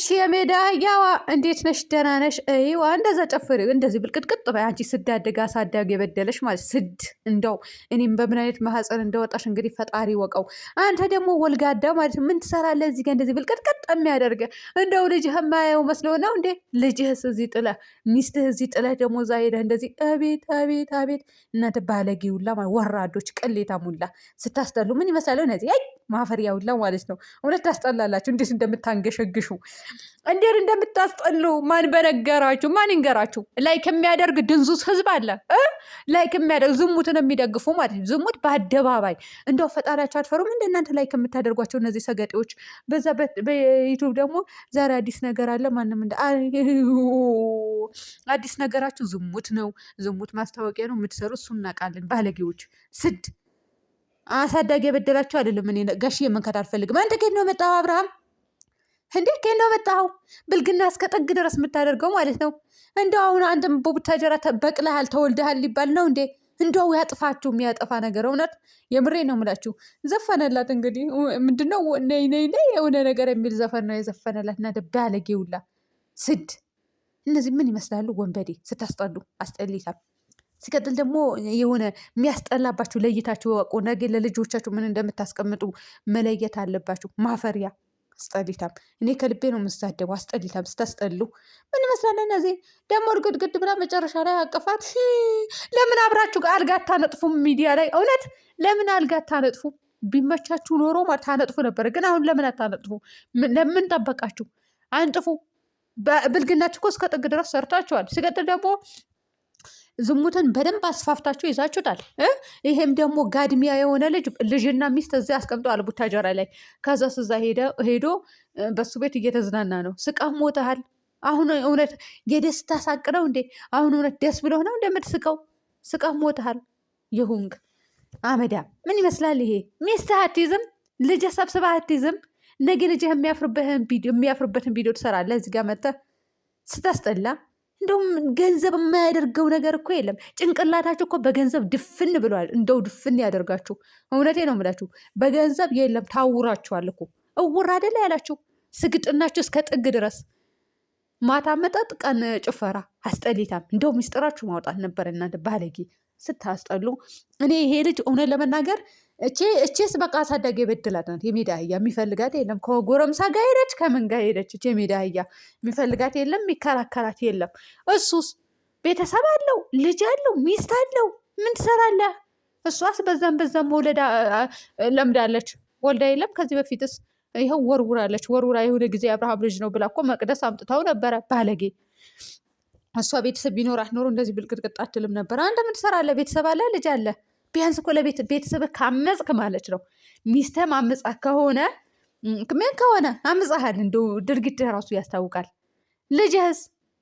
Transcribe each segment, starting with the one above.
እሺ የሜዳ አህያዋ እንዴት ነሽ? ደህና ነሽ? ይዋ እንደዛ ጨፍሪ፣ እንደዚህ ብልቅጥቅጥ በይ። አንቺ ስዳደግ አሳዳጊ የበደለሽ ማለት ስድ እንደው እኔም በምን አይነት ማህፀን እንደወጣሽ እንግዲህ ፈጣሪ ወቀው። አንተ ደግሞ ወልጋዳ ማለት ምን ትሰራለህ እዚህ ጋር እንደዚህ ብልቅጥቅጥ የሚያደርገ? እንደው ልጅህ የማያየው መስሎ ነው እንዴ? ልጅህስ እዚህ ጥለህ ሚስትህ እዚህ ጥለህ ደግሞ እዛ ሄደህ እንደዚህ አቤት አቤት አቤት! እናንተ ባለጌ ሁላ ወራዶች፣ ቅሌታ ሙላ ስታስጠሉ ምን ይመስላል እነዚህ ማፈሪያ ሁላ ማለት ነው። እውነት ታስጠላላችሁ እንዴት እንደምታንገሸግሹ እንዴት እንደምታስጠሉ ማን በነገራችሁ? ማን ይንገራችሁ? ላይክ የሚያደርግ ድንዙስ ህዝብ አለ። ላይክ የሚያደርግ ዝሙትን የሚደግፉ ማለት ነው። ዝሙት በአደባባይ እንደው ፈጣሪያቸው አትፈሩም? እንደ እናንተ ላይክ የምታደርጓቸው እነዚህ ሰገጤዎች። በዛ በዩቱብ ደግሞ ዛሬ አዲስ ነገር አለ። ማንም አዲስ ነገራችሁ ዝሙት ነው። ዝሙት ማስታወቂያ ነው የምትሰሩ። እሱ እናውቃለን። ባለጌዎች ስድ አሳዳጊ የበደላቸው አይደለም። እኔ ጋሽዬ መንካት አልፈልግም። አንተ ከየት ነው የመጣኸው አብርሃም? እንዴ ከየት ነው የመጣኸው? ብልግና እስከ ጥግ ድረስ የምታደርገው ማለት ነው። እንደው አሁን አንተም በቡታጀራ በቅለሃል ተወልደሃል ሊባል ነው እንዴ? እንደው ያጥፋችሁ የሚያጠፋ ነገር። እውነት የምሬ ነው የምላችሁ። ዘፈነላት እንግዲህ ምንድነው ነይ ነይ ነይ የሆነ ነገር የሚል ዘፈን ነው የዘፈነላት። እና ባለጌ ሁላ ስድ። እነዚህ ምን ይመስላሉ? ወንበዴ ስታስጠሉ አስጠሊታል። ሲቀጥል ደግሞ የሆነ የሚያስጠላባችሁ ለይታችሁ ወቁ። ነገ ለልጆቻችሁ ምን እንደምታስቀምጡ መለየት አለባችሁ። ማፈሪያ አስጠሊታም። እኔ ከልቤ ነው የምሳደበው። አስጠሊታም ስታስጠሉ ምን ይመስላል? እነዚህ ደግሞ እርግድግድ ብላ መጨረሻ ላይ አቀፋት። ለምን አብራችሁ አልጋ አታነጥፉም? ሚዲያ ላይ እውነት ለምን አልጋ አታነጥፉም? ቢመቻችሁ ኖሮ ታነጥፉ ነበረ። ግን አሁን ለምን አታነጥፉ? ለምን ጠበቃችሁ? አንጥፉ። ብልግናችሁ እኮ እስከ ጥግ ድረስ ሰርታችኋል። ሲቀጥል ደግሞ ዝሙትን በደንብ አስፋፍታችሁ ይዛችሁታል። ይሄም ደግሞ ጋድሚያ የሆነ ልጅና ሚስት እዚያ አስቀምጠዋል ቡታጀራ ላይ። ከዛ ስዛ ሄዶ በሱ ቤት እየተዝናና ነው። ስቃህ ሞተሃል። አሁን እውነት የደስታ ሳቅ ነው እንዴ? አሁን እውነት ደስ ብሎ ነው እንደምትስቀው? ስቃህ ሞተሃል። ይሁንግ አመዳ ምን ይመስላል ይሄ? ሚስትህ አትይዝም፣ ልጅ ሰብስባ አትይዝም። ነገ ልጅህ የሚያፍርበትን ቪዲዮ ትሰራለህ እዚህ ጋር መጥተህ ስታስጠላ። እንደውም ገንዘብ የማያደርገው ነገር እኮ የለም። ጭንቅላታችሁ እኮ በገንዘብ ድፍን ብለዋል። እንደው ድፍን ያደርጋችሁ። እውነቴ ነው የምላችሁ። በገንዘብ የለም ታውራችኋል እኮ። እውር አይደለ ያላችሁ ስግጥናችሁ እስከ ጥግ ድረስ። ማታ መጠጥ፣ ቀን ጭፈራ። አስጠሊታም። እንደው ሚስጥራችሁ ማውጣት ነበር እናንተ ባለጌ ስታስጠሉ። እኔ ይሄ ልጅ እውነት ለመናገር እቼስ በቃ አሳዳጊ የበድላት ናት። የሜዳ አህያ የሚፈልጋት የለም። ከጎረምሳ ጋር ሄደች፣ ከምን ጋር ሄደች? የሜዳ አህያ የሚፈልጋት የለም፣ የሚከራከራት የለም። እሱስ ቤተሰብ አለው፣ ልጅ አለው፣ ሚስት አለው። ምን ትሰራለህ? እሷስ በዛም መውለድ ለምዳለች። ወልዳ የለም ከዚህ በፊትስ ይኸው ወርውራለች። ወርውራ የሆነ ጊዜ አብርሃም ልጅ ነው ብላ እኮ መቅደስ አምጥታው ነበረ። ባለጌ እሷ ቤተሰብ ቢኖራት ኖሮ እንደዚህ ብልቅጥቅጥ አትልም ነበር። አንተ ምን ትሰራለህ? ቤተሰብ አለ፣ ልጅ አለ። ቢያንስ እኮ ቤተሰብ ካመፅክ ማለት ነው። ሚስትህም አምፃ ከሆነ ምን ከሆነ አምፃሃል፣ እንደው ድርጊትህ ራሱ ያስታውቃል።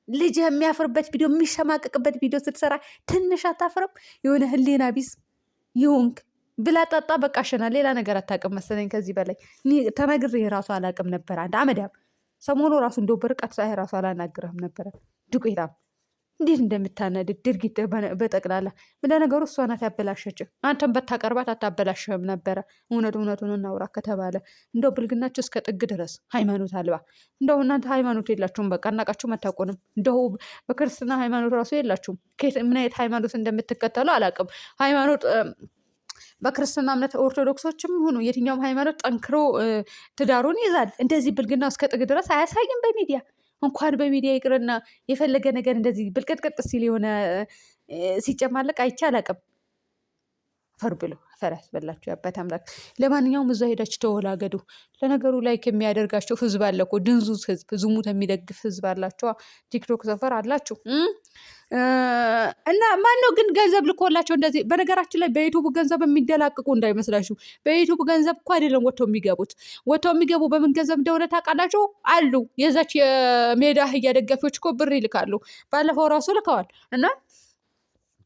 ልጅህ የሚያፍርበት ቪዲዮ፣ የሚሸማቅቅበት ቪዲዮ ስትሰራ ትንሽ አታፍርም? የሆነ ህሊና ቢስ ይሁንክ ብላ ጠጣ። በቃ አሸና ሌላ ነገር አታውቅም መሰለኝ። ከዚህ በላይ ተነግሬ ራሱ አላውቅም ነበር። አንድ አመዳም ሰሞኑ ራሱ እንደው በርቀት ሳይ ራሱ አላናግረህም ነበረ። ዱቄታም እንዴት እንደምታናድድ ድርጊት በጠቅላላ። ለነገሩ እሷ ናት ያበላሸች። አንተም በታቀርባት አታበላሸህም ነበረ። እውነቱን እናውራ ከተባለ እንደው ብልግናችሁ እስከ ጥግ ድረስ። ሃይማኖት አልባ እንደው እናንተ ሃይማኖት የላችሁም። በቃ እናቃችሁም አታውቁንም። እንደው በክርስትና ሃይማኖት ራሱ የላችሁም። ምን አይነት ሃይማኖት እንደምትከተሉ አላውቅም። ሃይማኖት በክርስትና እምነት ኦርቶዶክሶችም ሆኑ የትኛውም ሃይማኖት ጠንክሮ ትዳሩን ይዛል። እንደዚህ ብልግና እስከ ጥግ ድረስ አያሳይም በሚዲያ። እንኳን በሚዲያ ይቅርና የፈለገ ነገር እንደዚህ ብልቅጥቅጥ ሲል የሆነ ሲጨማለቅ አይቼ አላውቅም። ፈር ብሎ ፈር ያስበላችሁ የአባት አምላክ። ለማንኛውም እዛ ሄዳችሁ ተወላገዱ። ለነገሩ ላይክ የሚያደርጋቸው ህዝብ አለ እኮ፣ ድንዙዝ ህዝብ፣ ዝሙት የሚደግፍ ህዝብ አላቸው። ቲክቶክ ሰፈር አላችሁ እና ማነው ግን ገንዘብ ልኮላቸው እንደዚህ? በነገራችን ላይ በዩቱብ ገንዘብ የሚደላቅቁ እንዳይመስላችሁ። በዩቱብ ገንዘብ እኮ አይደለም ወጥተው የሚገቡት። ወጥተው የሚገቡ በምን ገንዘብ እንደሆነ ታውቃላችሁ? አሉ የዛች የሜዳ አህያ ደጋፊዎች እኮ ብር ይልካሉ። ባለፈው ራሱ ልከዋል እና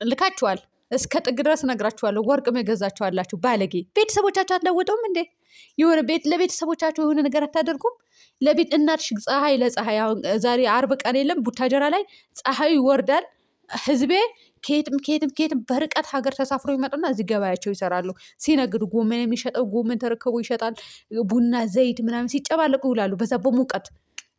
ልካችኋል። እስከ ጥግ ድረስ እነግራችኋለሁ። ወርቅም የገዛችሁ አላችሁ ባለጌ። ቤተሰቦቻችሁ አትለውጡም እንዴ? የሆነ ለቤተሰቦቻችሁ የሆነ ነገር አታደርጉም? ለቤት እናትሽ ፀሐይ ለፀሐይ አሁን ዛሬ አርብ ቀን የለም ቡታጀራ ላይ ፀሐዩ ይወርዳል። ህዝቤ ከየትም በርቀት ሀገር ተሳፍሮ ይመጡና እዚህ ገበያቸው ይሰራሉ። ሲነግዱ ጎመን የሚሸጠው ጎመን ተረከቡ ይሸጣል። ቡና ዘይት ምናምን ሲጨባለቁ ይውላሉ። በዛ በሙቀት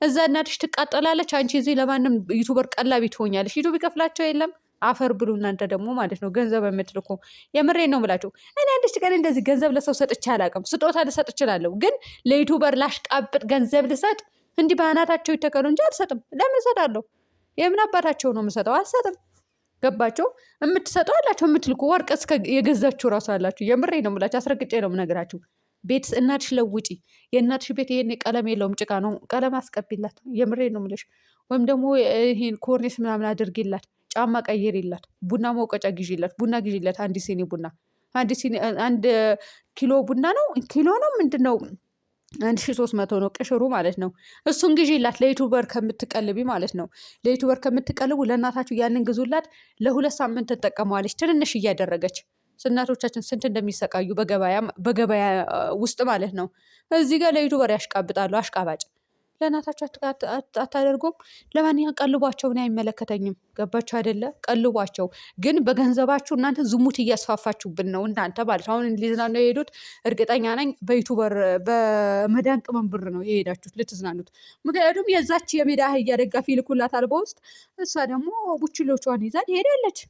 እዛ እናትሽ ትቃጠላለች፣ አንቺ እዚህ ለማንም ዩቱበር ቀላቢ ትሆኛለሽ። ዩቱብ ይከፍላቸው የለም አፈር ብሉ እናንተ ደግሞ ማለት ነው ገንዘብ የምትልኩ። የምሬን ነው የምላችሁ። እኔ አንድች ቀን እንደዚህ ገንዘብ ለሰው ሰጥቼ አላውቅም። ስጦታ ልሰጥ እችላለሁ፣ ግን ለዩቱበር ላሽቃብጥ ገንዘብ ልሰጥ እንዲህ በአናታቸው ይተከሉ እንጂ አልሰጥም። ለምን እሰጣለሁ? የምን አባታቸው ነው የምሰጠው? አልሰጥም። ገባቸው? የምትሰጠው አላቸው፣ የምትልኩ ወርቅ እስከ የገዛችሁ እራሱ አላችሁ። የምሬ ነው የምላችሁ፣ አስረግጬ ነው የምነግራችሁ። ቤት እናትሽ ለውጪ። የእናትሽ ቤት ይሄን ቀለም የለውም ጭቃ ነው፣ ቀለም አስቀቢላት። የምሬ ነው የምልሽ። ወይም ደግሞ ይሄን ኮርኒስ ምናምን አድርጊላት፣ ጫማ ቀይሪላት፣ ቡና መውቀጫ ግዢላት፣ ቡና ግዢላት። አንድ ሲኒ ቡና፣ አንድ ኪሎ ቡና ነው ኪሎ ነው ምንድን ነው 1300 ነው ቅሽሩ ማለት ነው። እሱን ግዢላት ለዩቱበር ከምትቀልቢ ማለት ነው። ለዩቱበር ከምትቀልቡ ለእናታችሁ ያንን ግዙላት። ለ2 ሳምንት ትጠቀመዋለች ትንንሽ እያደረገች። እናቶቻችን ስንት እንደሚሰቃዩ በገበያ ውስጥ ማለት ነው። እዚህ ጋር ለዩቱበር ያሽቃብጣሉ። አሽቃባጭ። ለእናታችሁ አታደርጉም? ለማንኛውም ቀልቧቸው፣ እኔ አይመለከተኝም። ገባችሁ አይደለ? ቀልቧቸው። ግን በገንዘባችሁ እናንተ ዝሙት እያስፋፋችሁብን ነው እናንተ ማለት ነው። አሁን ሊዝናኑ የሄዱት እርግጠኛ ነኝ በዩቱበር በመዳን ቅመም ብር ነው የሄዳችሁት ልትዝናኑት። ምክንያቱም የዛች የሜዳ አህያ ደጋፊ ይልኩላታል በውስጥ፣ እሷ ደግሞ ቡችሎቿን ይዛ ትሄዳለች።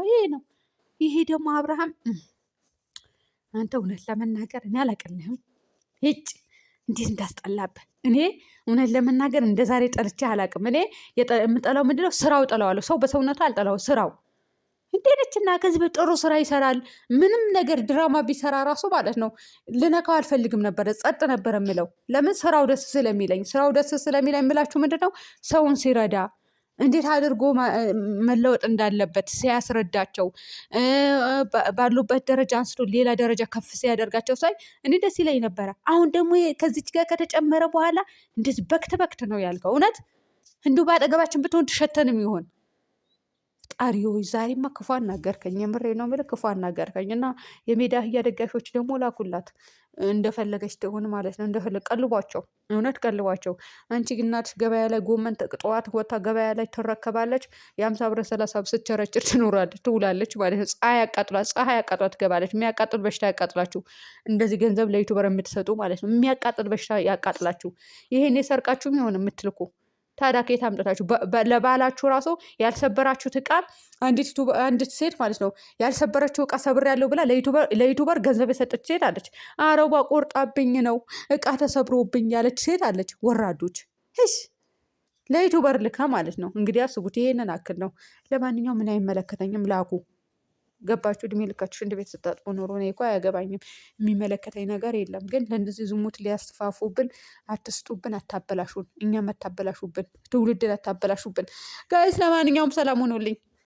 ይሄ ነው። ይሄ ደግሞ አብርሃም አንተ እውነት ለመናገር እኔ አላቅልህም። ሂጭ እንዴት እንዳስጠላብህ። እኔ እውነት ለመናገር እንደ ዛሬ ጠልቼ አላቅም። እኔ የምጠላው ምንድነው? ስራው ጠላዋለሁ። ሰው በሰውነቱ አልጠላው፣ ስራው እንዴነችና ከዚህ ጥሩ ስራ ይሰራል። ምንም ነገር ድራማ ቢሰራ ራሱ ማለት ነው ልነካው አልፈልግም ነበረ፣ ጸጥ ነበር የምለው። ለምን? ስራው ደስ ስለሚለኝ። ስራው ደስ ስለሚለኝ የምላችሁ ምንድነው? ሰውን ሲረዳ እንዴት አድርጎ መለወጥ እንዳለበት ሲያስረዳቸው፣ ባሉበት ደረጃ አንስቶ ሌላ ደረጃ ከፍ ሲያደርጋቸው ሳይ እኔ ደስ ይለኝ ነበረ። አሁን ደግሞ ከዚች ጋር ከተጨመረ በኋላ እንደዚህ በክት ነው ያልከው። እውነት እንዲሁ በአጠገባችን ብትሆን ትሸተንም ይሆን? ጣሪዎች ዛሬማ ክፉ አናገርከኝ። የምሬ ነው የምልህ፣ ክፉ አናገርከኝ። እና የሜዳ አህያ ደጋፊዎች ደግሞ ላኩላት እንደፈለገች ትሆን ማለት ነው። እንደፈለገ ቀልቧቸው፣ እውነት ቀልቧቸው። አንቺ እናትሽ ገበያ ላይ ጎመን ጠዋት ወታ ገበያ ላይ ትረከባለች። የ50 ብር 30 ብር ስትቸረችር ትውላለች ማለት ነው። ፀሐይ ያቃጥላት ትገባለች። የሚያቃጥል በሽታ ያቃጥላችሁ። እንደዚህ ገንዘብ ለዩቱበር የምትሰጡ ማለት ነው። የሚያቃጥል በሽታ ያቃጥላችሁ። ይሄን የሰርቃችሁም የሆነ የምትልኩ ታዲያ ከየት አምጥታችሁ? ለባላችሁ ራሱ ያልሰበራችሁት እቃ አንዲት ሴት ማለት ነው ያልሰበረችው እቃ ሰብር ያለው ብላ ለዩቱበር ገንዘብ የሰጠች ሴት አለች። አረቧ ቆርጣብኝ ነው እቃ ተሰብሮብኝ ያለች ሴት አለች። ወራዶች ሽ ለዩቱበር ልካ ማለት ነው። እንግዲህ አስቡት፣ ይሄንን አክል ነው። ለማንኛውም ምን አይመለከተኝም፣ ላኩ። ገባችሁ? እድሜ ልካችሁ ሽንት ቤት ስታጥቡ ኖሮ እኔ እኮ አያገባኝም፣ የሚመለከተኝ ነገር የለም። ግን ለእንደዚህ ዝሙት ሊያስፋፉብን አትስጡብን፣ አታበላሹን፣ እኛም አታበላሹብን፣ ትውልድን አታበላሹብን። ጋይስ ለማንኛውም ሰላም ሆኖልኝ